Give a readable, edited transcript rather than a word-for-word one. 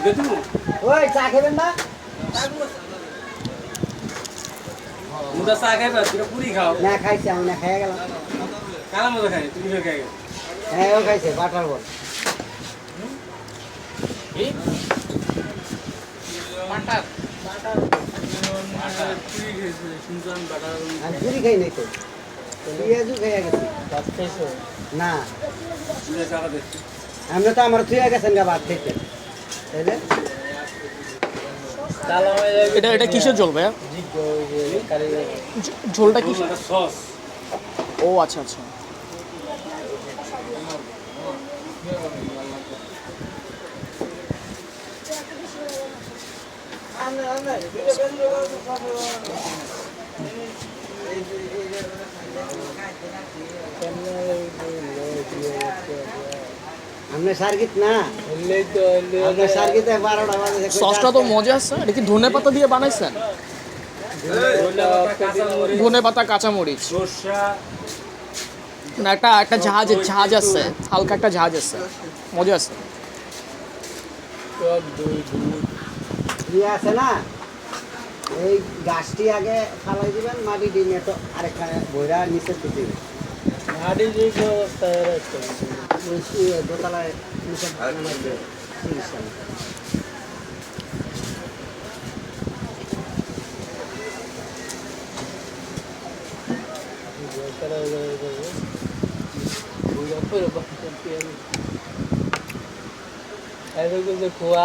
ওই চা খাবেন না? মুদা চা খাইবা তুমি পুরি খাও না খাইছি আমি না খাইয়া গেলাম। কালা মজা খাই তুমি খাই গেল হ্যাঁ ও খাইছে বাটার বল। বাটার আমি পুরি খাই নাই তো, পেঁয়াজও খাইয়া গেছি। না আমরা তো আমার থুয়া গেছেন গা ভাত খেতে, তাইলে এটা কিসের ঝোল ভাইয়া? ঝোলটা কি? সস ও আচ্ছা আচ্ছা। আমরা সার্কিট না, আমরা সার্কিটে 12টা বাজে। সসটা তো মজা আছে। এটা কি ধনে পাতা দিয়ে বানাইছেন? ধনে পাতা, কাঁচামরিচ না, একটা ঝাঁজ আছে, হালকা একটা ঝাঁজ আছে, মজা আছে। ইয়ে আছে না, এই গাছটি আগে ফালাই দিবেন, মাটি দিয়ে তো আরেকখানে বইরা নিচে তুলতে দিবেন। দোতলায় নিচে নামাই দিয়ে চিকিৎসা নেই। ऐसे कुछ खुआ